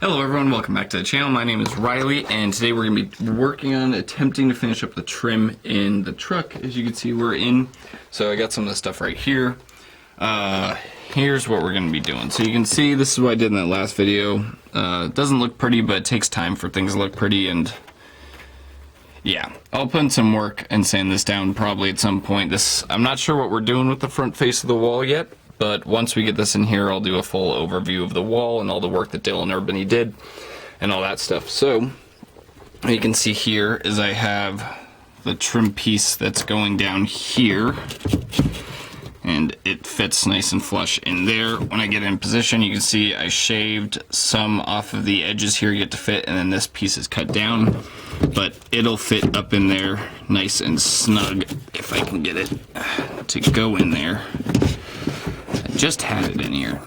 Hello everyone, welcome back to the channel. My name is Riley, and today we're going to be working on attempting to finish up the trim in the truck. As you can see, we're in. So I got some of the stuff right here. Here's what we're going to be doing. So you can see, this is what I did in that last video. It doesn't look pretty, but it takes time for things to look pretty, and yeah, I'll put in some work and sand this down probably at some point. I'm not sure what we're doing with the front face of the wall yet, but once we get this in here, I'll do a full overview of the wall and all the work that Dylan Urbany did and all that stuff. So, what you can see here is I have the trim piece that's going down here, and it fits nice and flush in there. When I get in position, you can see I shaved some off of the edges here to get to fit, and then this piece is cut down, but it'll fit up in there nice and snug if I can get it to go in there. Just had it in here.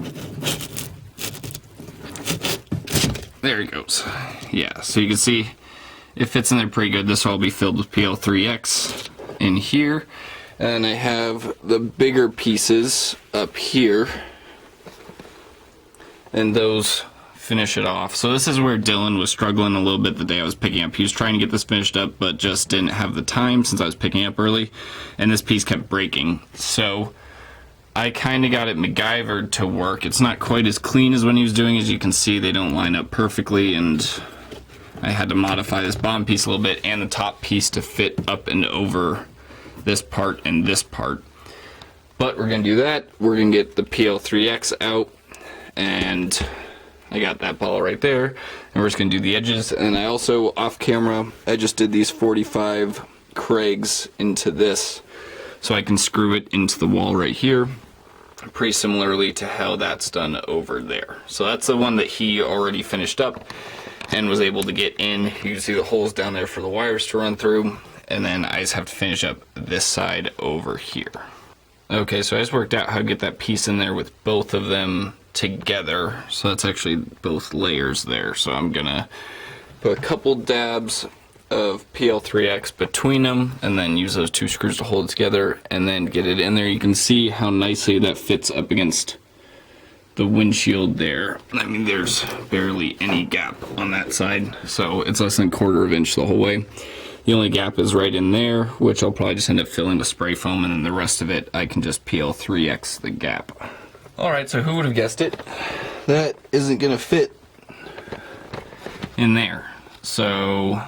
There it goes. Yeah, so you can see it fits in there pretty good. This will all be filled with PL3X in here. And I have the bigger pieces up here, and those finish it off. So this is where Dylan was struggling a little bit the day I was picking up. He was trying to get this finished up, but just didn't have the time since I was picking up early, and this piece kept breaking. So I kind of got it MacGyvered to work. It's not quite as clean as when he was doing. As you can see, they don't line up perfectly, and I had to modify this bottom piece a little bit and the top piece to fit up and over this part and this part. But we're going to do that. We're going to get the PL3X out, and I got that ball right there, and we're just going to do the edges. And I also, off camera, I just did these 45 Craigs into this, so I can screw it into the wall right here, pretty similarly to how that's done over there. So that's the one that he already finished up and was able to get in. You can see the holes down there for the wires to run through, and then I just have to finish up this side over here. Okay, so I just worked out how to get that piece in there with both of them together. So that's actually both layers there. So I'm gonna put a couple dabs of PL3X between them, and then use those two screws to hold it together, and then get it in there. You can see how nicely that fits up against the windshield there. I mean, there's barely any gap on that side, so it's less than a quarter of an inch the whole way. The only gap is right in there, which I'll probably just end up filling with spray foam, and then the rest of it I can just PL3X the gap. Alright, so who would have guessed it? That isn't gonna fit in there. So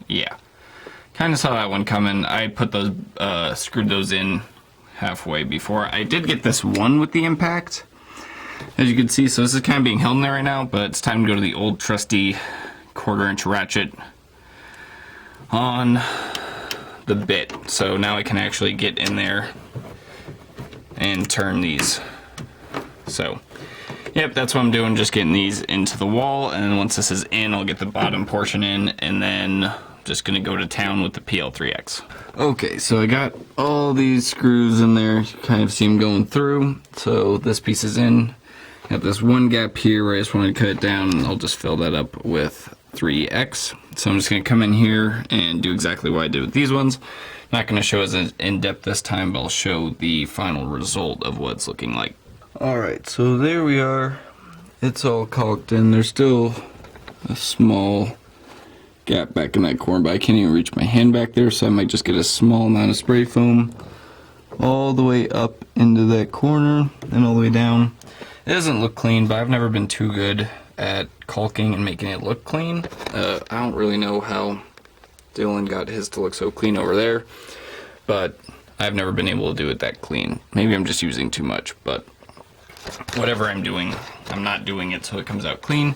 yeah, kind of saw that one coming. I put those, screwed those in halfway before. I did get this one with the impact, as you can see, so this is kind of being held in there right now, but it's time to go to the old trusty 1/4 inch ratchet on the bit. So now I can actually get in there and turn these. So yep, that's what I'm doing, just getting these into the wall, and then once this is in, I'll get the bottom portion in, and then just gonna go to town with the PL3X. Okay, so I got all these screws in there. You kind of see them going through. So this piece is in. I have this one gap here where I just wanted to cut it down, and I'll just fill that up with 3X. So I'm just gonna come in here and do exactly what I did with these ones. Not gonna show as in depth this time, but I'll show the final result of what it's looking like. Alright, so there we are. It's all caulked in. There's still a small gap back in that corner, but I can't even reach my hand back there, so I might just get a small amount of spray foam all the way up into that corner and all the way down. It doesn't look clean, but I've never been too good at caulking and making it look clean. I don't really know how Dylan got his to look so clean over there, but I've never been able to do it that clean. Maybe I'm just using too much, but whatever I'm doing, I'm not doing it so it comes out clean.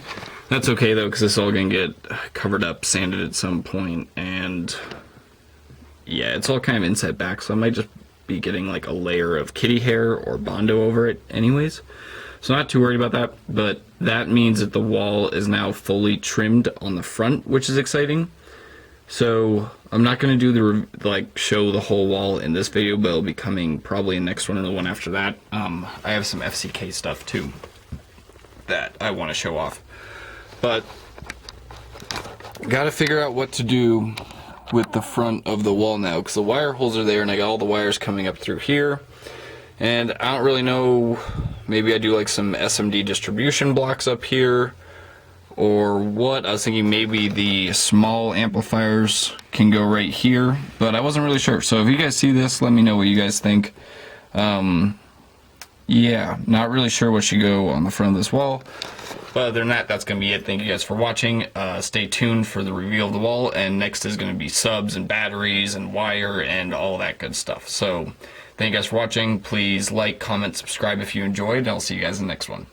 That's okay though, because this is all gonna get covered up, sanded at some point, and yeah, it's all kind of inset back, so I might just be getting like a layer of kitty hair or Bondo over it anyways. So not too worried about that, but that means that the wall is now fully trimmed on the front, which is exciting. So I'm not going to do the show the whole wall in this video, but it'll be coming probably in the next one or the one after that. I have some FCK stuff too that I want to show off, but got to figure out what to do with the front of the wall now, because the wire holes are there, and I got all the wires coming up through here. And I don't really know, maybe I do like some SMD distribution blocks up here, or what. I was thinking maybe the small amplifiers can go right here, but I wasn't really sure. So if you guys see this, let me know what you guys think. Yeah, not really sure what should go on the front of this wall. But other than that, that's going to be it. Thank you guys for watching. Stay tuned for the reveal of the wall, and next is going to be subs and batteries and wire and all that good stuff. So thank you guys for watching. Please like, comment, subscribe if you enjoyed, and I'll see you guys in the next one.